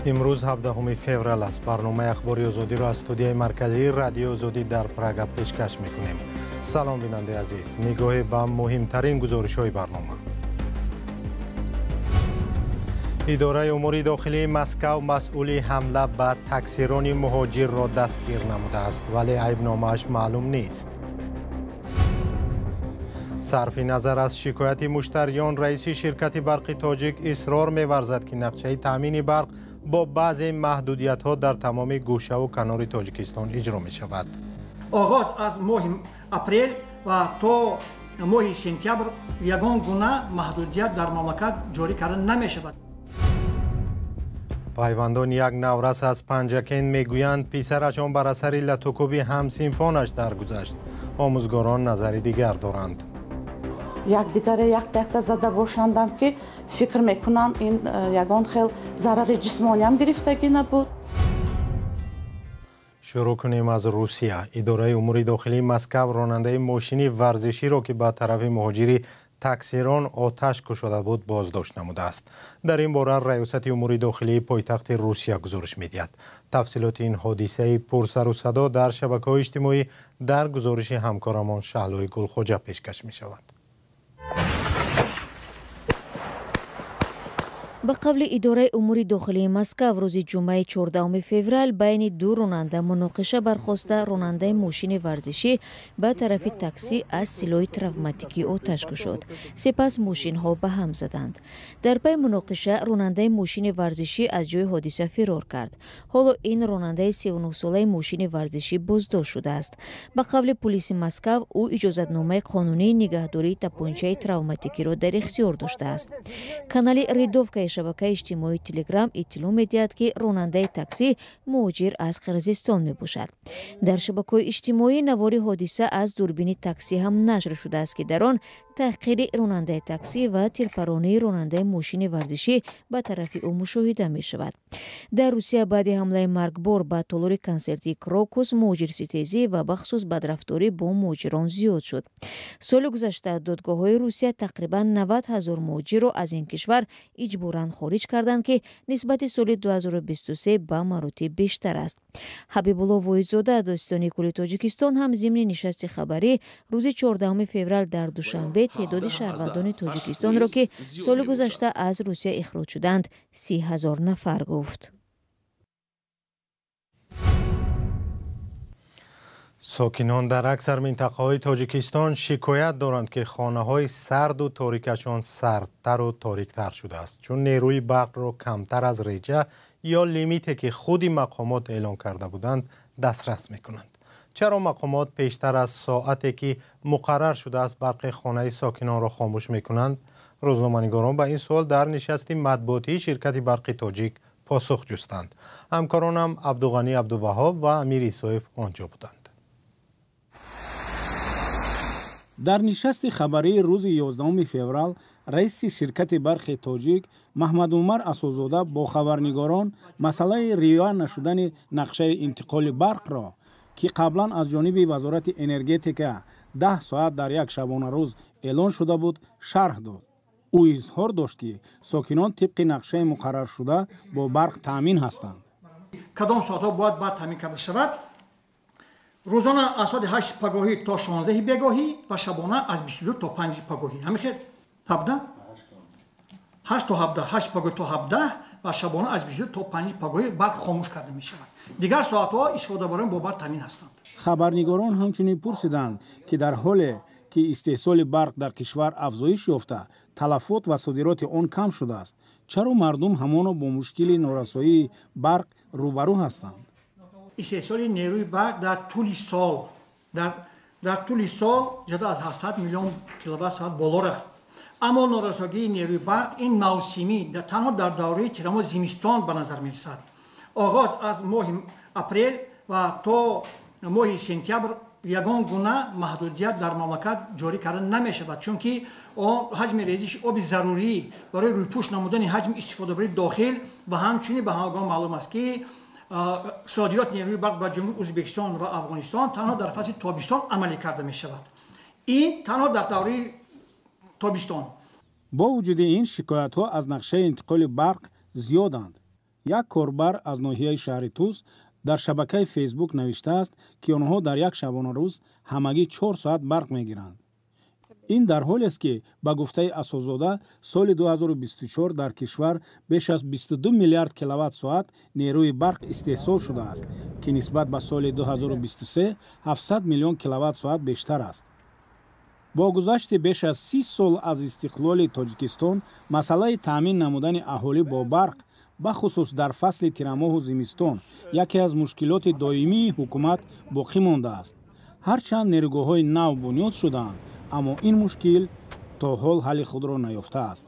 امروز 17 فوریه است. برنامه اخباری آزادی را از استودیوی مرکزی رادیو آزادی در پراگ پیشکش می‌کنیم. سلام بیننده عزیز. نگاه به مهمترین گزارش‌های برنامه. اداره امور داخلی مسکو مسئول حمله به تکثیران مهاجر را دستگیر نموده است، ولی عیب‌نامه‌اش معلوم نیست. صرف نظر از شکایت مشتریان، رئیس شرکت برق تاجیک اصرار می‌ورزد که نقشه تامین برق با بعضی محدودیت‌ها در تمام گوشه و کنار تاجیکستان اجرا می‌شود. آغاز از ماه اپریل و تا ماه سپتامبر یگان گونه محدودیت در مملکت جاری کرده نمی‌شود. پایوندان یک نورس از پنجکین میگویند پسرشان بر اثر لطوکوب همسنفانش درگذشت. آموزگاران نظری دیگر دارند. یکدیگر یک تخت زده باشندم که فکر میکنم این یگان خیلی ضرر جسمانی هم گرفتگی نبود. شروع کنیم از روسیه. اداره امور داخلی مسکو راننده ماشین ورزشی را که به طرف مهاجری تکثیران آتش کشیده بود بازداشت نموده است. در این باره ریاست امور داخلی پایتخت روسیه گزارش می‌دهد. تفصیلات این حادثه پرسر و صدا در شبکه‌های اجتماعی در گزارش همکارمان شعلوی گلخوجه پیشکش می‌شود. به قبل اداره امور داخلی مسکو روز جمعه 14 فوریه بین دو راننده مناقشه برخواسته راننده ماشین ورزشی به طرف تاکسی از سلاح تروماتیکی آتش گشود. سپس ماشین ها به هم زدند. در پی مناقشه راننده ماشین ورزشی از جای حادثه فرار کرد. حالا این راننده 39 ساله ماشین ورزشی بازداشت شده است. به قبل پلیس مسکو او اجازه‌نامه قانونی نگهداری تپانچه تروماتیکی را در اختیار داشته است. کانال ریدوفکا شبکه اجتماعی تلگرام اطلاع می‌دهد که راننده تاکسی مهاجر از قرقیزستان میباشد. در شبکه اجتماعی نوار حادثه از دوربین تاکسی هم نشر شده است که در آن تحقیر راننده تاکسی و تیرپرانی راننده ماشین ورزشی به طرف او مشاهده می شود. در روسیه بعد حمله مرگبار به تالار کنسرتی کراکوس مهاجر ستیزی و بخصوص بدرفتاری با مهاجران زیاد شد. سال گذشته دادگاه‌های روسیه تقریبا 90,000 مهاجر را از این کشور اجباراً خارج کردند که نسبت سال 2023 به مراتب بیشتر است. حبیب الله واحدزاده داستانی کل تاجیکستان هم ضمن نشست خبری روز 14 فوریه در دوشنبه تعداد شهروندان تاجیکستان را که سال گذشته از روسیه اخراج شدند 30,000 نفر گفت. ساکنان در اکثر منطقه‌های تاجیکستان شکایت دارند که خانه‌های سرد و تاریکشان سردتر و تاریکتر شده است، چون نیروی برق را کمتر از ریجه یا لیمیتی که خود مقامات اعلام کرده بودند دسترس می‌کنند. چرا مقامات پیشتر از ساعتی که مقرر شده است برق خانه ساکنان را خاموش می‌کنند؟ روزنامه‌نگاران به این سوال در نشست مطبوعاتی شرکت برق تاجیک پاسخ جستند. همکارانم عبدالغنی عبدالوهاب و امیر ایسایف آنجا بودند. در نشست خبری روز 11 فوریه رئیس شرکت برق تاجیک محمد عمر اسدزاده با خبرنگاران مسئله رعایت نشدن نقشه انتقال برق را که قبلا از جانب وزارت انرژتیکا 10 ساعت در یک شبانه روز اعلان شده بود شرح داد. او اظهار داشت که ساکنان طبق نقشه مقرر شده با برق تامین هستند. کدام ساعت‌ها باید برق تامین کرده شود؟ روزانه از ساعت 8 پگاهی تا 16 بگاهی و شبانه از 22 تا 5 پگاهی. همین 17 8 تا 17 8 پگاهی تا 17 و شبانه از 22 تا 5 پگاهی برق خاموش کرده می شود. دیگر ساعت‌ها استفاده برای با برق تامین هستند. خبرنگاران همچنین پرسیدند که در حالی که استحصال برق در کشور افزایش یافته، تلفات و صادرات آن کم شده است، چرا مردم همانا با مشکل نارسایی برق روبرو هستند؟ استحصال نیروی برق در طول سال جدا از 700 میلیون کیلووات ساعت بالا رفت. اما نارسایی نیروی برق این موسمی تنها در دوره تیرم زمستان به نظر می رسد. آغاز از ماه اپریل و تا ماه سپتامبر یگان گونه محدودیت در مملکت جاری کرده نمی شود، چون که حجم ریزش آب ضروری برای رویپوش نمودن حجم استفاده برای داخل و همچنین به همگان معلوم است که صادرات نیروی برق به جمهوری ازبکستان و افغانستان تنها در فصل تابستان عملی کرده می شود. این تنها در دوره تابستان. با وجود این شکایت ها از نقشه انتقال برق زیادند. یک کاربر از ناحیه شهر توس در شبکه فیسبوک نوشته است که آنها در یک شبانه روز همگی 4 ساعت برق میگیرند. این در حالی است که با گفته اساسزاده سال 2024 در کشور بیش از 22 میلیارد کیلووات ساعت نیروی برق استحصال شده است که نسبت به سال 2023 700 میلیون کیلووات ساعت بیشتر است. با گذشت بیش از 30 سال از استقلال تاجیکستان، مسئله تامین نمودن اهالی با برق به خصوص در فصل تیرماه و زمستان یکی از مشکلات دائمی حکومت باقی مانده است. هرچند نیروگاه‌های نو بنیاد شدند، اما این مشکل تا حال حل خود را نیافته است.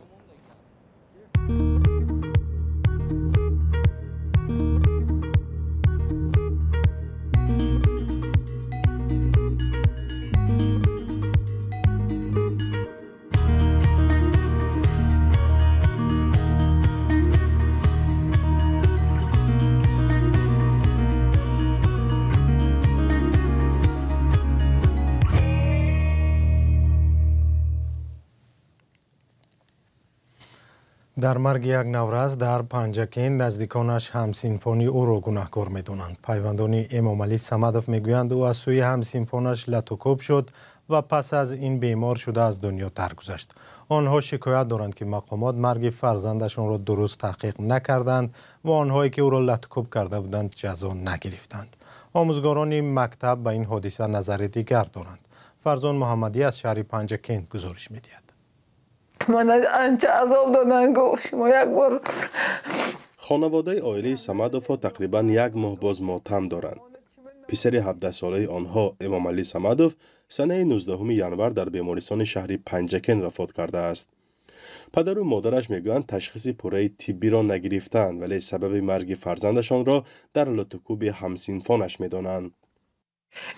در مرگ یک نورز در پنجکین نزدیکانش همسینفانی او را گناهکار می‌دانند. پیوندان امامعلی صمدوف میگویند او از سوی همسینفانش لطوکوب شد و پس از این بیمار شده از دنیا درگذشت. آنها شکایت دارند که مقامات مرگ فرزندشان را درست تحقیق نکردند و آنهایی که او را لطوکوب کرده بودند جزا نگرفتند. آموزگاران مکتب به این حادثه نظر دیگر دارند. فرزان محمدی از شهر پنجکین گزارش می‌دهد. من انچه عذاب دادن گفت شما یک بار. خانواده عائله صمدوف تقریبا یک ماه باز ماتم دارند. پسر 17 ساله آنها امامعلی صمدوف سنه 19 ینور در بیمارستان شهری پنجکین وفات کرده است. پدر و مادرش میگویند تشخیص پوره طبی را نگرفتند ولی سبب مرگ فرزندشان را در لطوکوب همسینفانش میدانند.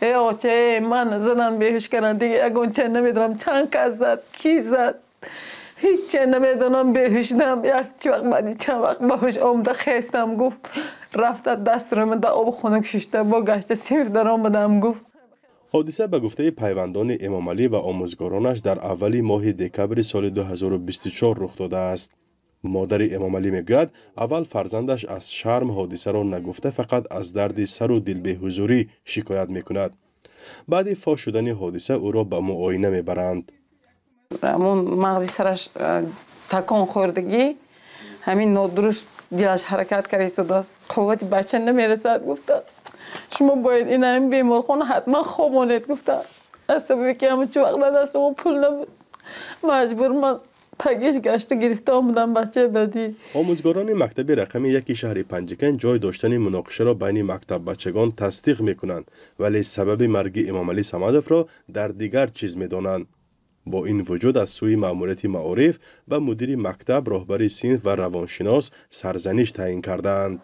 ای آقا چه من زدن بهش کردن دیگه اگه چه نمیدونم چند کس زد کی زد هیچ چه نمیدونم بهشتم یک وقت بعدی چند وقت باهاش آمده خستم گفت رفته دست رو من در آب خنک ششته با گشت سیف در آمدم گفت. حادثه به گفته پیوندان امامعلی و آموزگارانش در اولی ماه دکبر سال 2024 رخ داده است. مادر امامعلی میگوید اول فرزندش از شرم حادثه را نگفته فقط از درد سر و دل به حضوری شکایت میکند. بعد فاش شدن حادثه او را به معاینه میبرند. همون مغزی سرش تکان خوردگی همین نادرست دلش حرکت کرده شده است. قوت بچه نمیرسد گفته شما باید این همین بیمارخانه حتما خوابانید گفته از سببی که همون چه وقت دست و پول نبود مجبور من پگیش گشته گرفته آمدم بچه بدی. آموزگاران مکتب رقم 1 شهر پنجکین جای داشتن مناقشه را بین مکتب بچگان تصدیق میکنند ولی سبب مرگ امامعلی صمدوف را در دیگر چیز میدانند. با این وجود از سوی مأموریت معارف و مدیر مکتب راهبر صنف و روانشناس سرزنش تعیین کردند.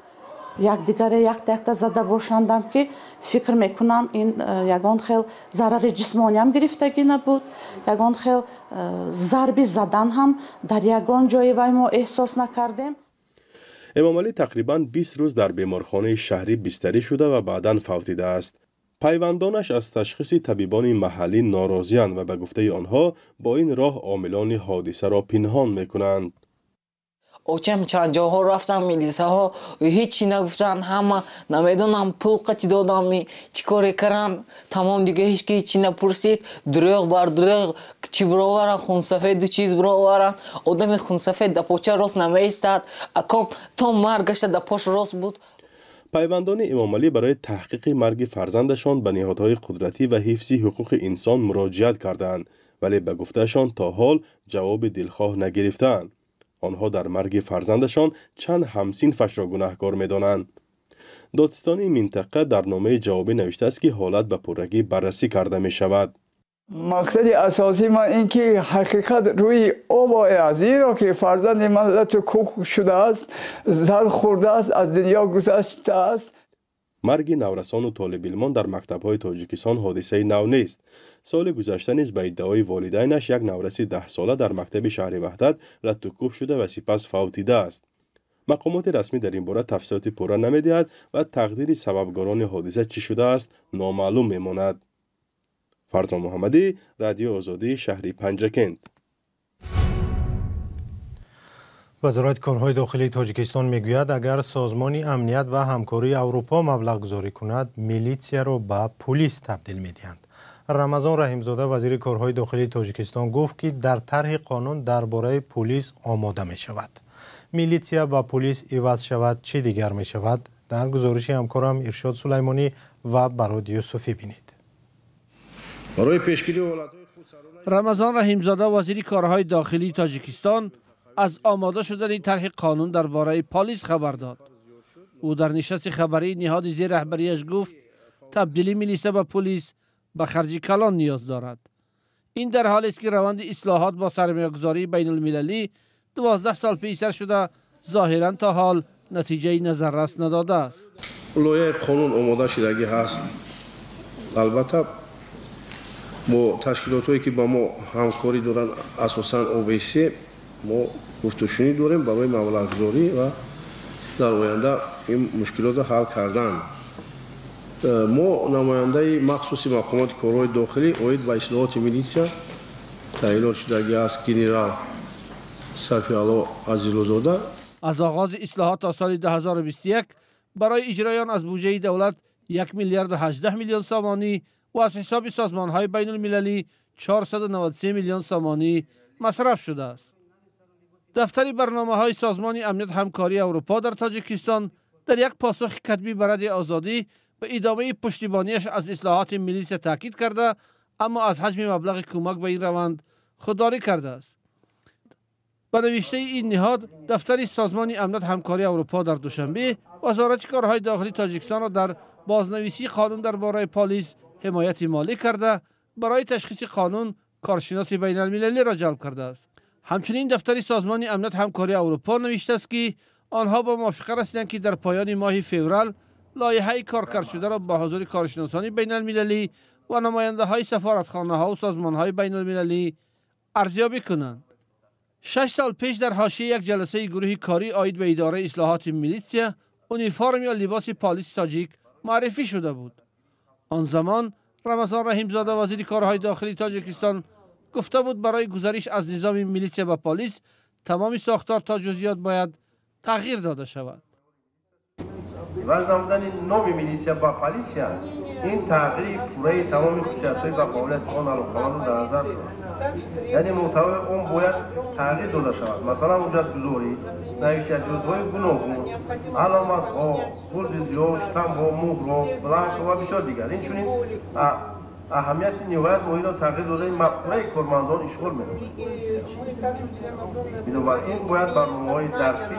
یکدیگر یک دقیقه زده باشندم که فکر میکنم این یگان خیل ضرر جسمانی هم گرفتگی نبود، یگان خیل ضربی زدن هم در یگان جای وای ما احساس نکردیم. امامعلی تقریبا 20 روز در بیمارخانه شهری بستری شده و بعداً فوتیده است. پیوندانش از تشخیص طبیبان محلی ناراضی‌اند و به گفته آنها با این راه عاملان حادثه را پنهان میکنند. اوچم چند جاها رفتم میلیسه ها هیچی نگفتن همه نمیدونم پول قطی دادم چی کاری کردم تمام دیگه هیچی نپرسید دروغ بر دروغ چی براورن خون سفید دو چیز براورن آدم خون سفید در پاچه راست نمیستد اکام تا مرگش در پاش راست بود. پیوندان امامعلی برای تحقیق مرگ فرزندشان به نهادهای قدرتی و حفظ حقوق انسان مراجعت کردند ولی به گفتهشان تا حال جواب دلخواه نگرفتند. آنها در مرگ فرزندشان چند همسینفش را گناهکار می‌دانند. دادستانی منطقه در نامه جوابی نوشته است که حالت به پرگی بررسی کرده می شود. مقصد اساسی من این که حقیقت روی آب آید زیرا که فرزند من لطوکوب شده است زر خورده است از دنیا گذشته است. مرگ نورسان و طالب علمان در مکتب‌های تاجیکستان حادثه نو نیست. سال گذشته نیز به ادعای والدینش یک نورس 10 ساله در مکتب شهر وحدت لطوکوب شده و سپس فوتیده است. مقامات رسمی در این باره تفصیلات پوره نمی‌دهد و تقدیر سببگاران حادثه چی شده است نامعلوم می‌ماند. فرزان محمدی، رادیو آزادی، شهری پنجکین. وزارت کارهای داخلی تاجیکستان میگوید اگر سازمان امنیت و همکاری اروپا مبلغ گذاری کند میلیتسیا را به پلیس تبدیل می‌دهند. رمضان رحیمزاده وزیر کارهای داخلی تاجیکستان گفت که در طرح قانون درباره پلیس آماده می شود. میلیتسیا با پلیس عوض شود چی دیگر می شود؟ در گزارش همکارم ارشاد سلیمانی و براد یوسفی بینید. برای پیشگیری حالت‌های رمضان رحیمزاده وزیر کارهای داخلی تاجیکستان از آماده شدن طرح قانون درباره پلیس خبر داد. او در نشست خبری نهاد زیر رهبریش گفت تبدیلی میلیسیا به پلیس به خرج کلان نیاز دارد. این در حالی است که روند اصلاحات با سرمایه‌گذاری بین المللی 12 سال پیش سر شده ظاهرا تا حال نتیجه نظررس نداده است. لایحه قانون آماده شدگی هست. البته با تشکیلات‌هایی که با ما همکاری دارند اساساً OBC ما گفتگوشنی داریم برای مبلغ‌گذاری و در آینده این مشکلات حل کردن. ما نماینده مخصوص مقامات کارهای داخلی اوید به اصلاحات میلیسیا تعیینات شدگی است گنرال صفی‌الله عزیزلوزاده. از آغاز اصلاحات تا سال 2021 برای اجرای آن از بودجه دولت 1 میلیارد و 18 میلیون سامانی و از حساب سازمان‌های بین المللی 493 میلیون سامانی مصرف شده است. دفتر برنامه‌های سازمان امنیت همکاری اروپا در تاجیکستان در یک پاسخ کتبی به رد آزادی به ادامه پشتیبانیش از اصلاحات میلیسیا تاکید کرده، اما از حجم مبلغ کمک به این روند خودداری کرده است. به نوشته این نهاد، دفتر سازمان امنیت همکاری اروپا در دوشنبه وزارت کارهای داخلی تاجیکستان را در بازنویسی قانون درباره پلیس حمایت مالی کرده، برای تشخیص قانون کارشناس بین المللی را جلب کرده است. همچنین دفتر سازمان امنیت همکاری اروپا نوشته است که آنها با موافقه رسیدند که در پایان ماه فوریه لایحه کارکرد شده را با حضور کارشناسان بین المللی و نماینده های سفارتخانه ها و سازمان های بین المللی ارزیابی کنند. 6 سال پیش در حاشیه یک جلسه گروه کاری عاید به اداره اصلاحات میلیسیا اونیفرم یا لباس پلیس تاجیک معرفی شده بود. آن زمان رمضان رحیمزاده وزیر کارهای داخلی تاجیکستان گفته بود برای گذریش از نظام میلیسیا به پلیس تمام ساختار تا جزئیات باید تغییر داده شود. عوض نمودن نام میلیسیا با پلیسیا این تغییر پوره تمام خصوصیت‌های و قابلیت آن رو در نظر دارد. یعنی محتوای اون باید تغییر داده شود. مثلا حجت گذاری، نوشته جزوهای گوناگون، علامت‌ها، گلدوزی‌ها، شتم‌ها، مهرها، بلنک و بسیار دیگر. این چنین اهمیت نهایت مهم را تغییر داده مفهوم کارمندان اشغال می‌نماید. بنابراین باید برنامه‌های درسی،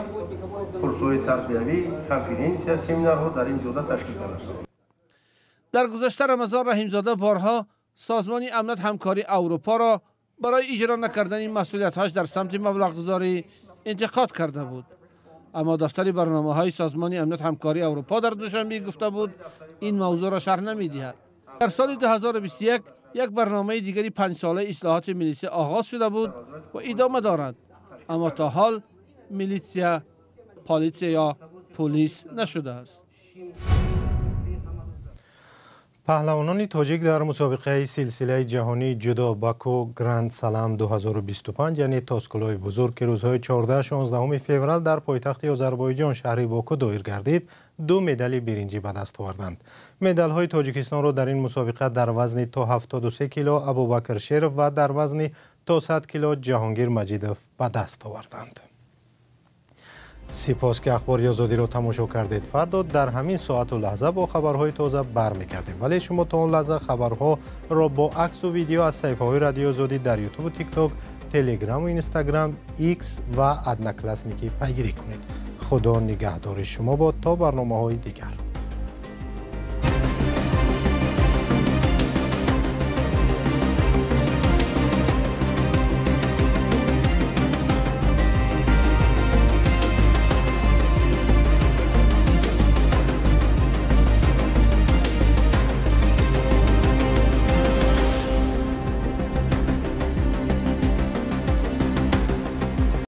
کورس‌های تربیوی، کنفرانس‌ها، سمینارها در این جهت تشکیل شود. در گذشته رمضان رحیمزاده بارها سازمان امنیت همکاری اروپا را برای اجرا نکردن مسئولیت‌هاش در سمت مبلغ‌گذاری انتقاد کرده بود. اما دفتر برنامه‌های سازمان امنیت همکاری اروپا در دوشنبه گفته بود این موضوع را شرح نمی‌دهد. در سال 2021 یک برنامه دیگری 5 ساله اصلاحات میلیسیا آغاز شده بود و ادامه دارد، اما تا حال میلیسیا یا پلیس نشده است. پهلوانان تاجیک در مسابقه سلسله جهانی جودو باکو گرند سلام 2025 یعنی تاسکولای بزرگ که روزهای 14-16 فوریه در پایتخت آذربایجان شهر باکو دایر گردید 2 مدال برنجی به دست آوردند. مدال های تاجیکستان را در این مسابقه در وزن تا 73 کیلو ابوبکر شریف و در وزن تا 100 کیلو جهانگیر مجیدوف به دست آوردند. سپاس که اخبار آزادی را تماشا کردید. فردا در همین ساعت و لحظه با خبرهای تازه برمیگردیم، ولی شما تا اون لحظه خبرها را با عکس و ویدیو از صفحه‌های رادیو آزادی در یوتیوب و تیک تاک، تلگرام و اینستاگرام، ایکس و ادنا کلاسنیکی پیگیری کنید. خدا نگهدار شما با تا برنامه‌های دیگر.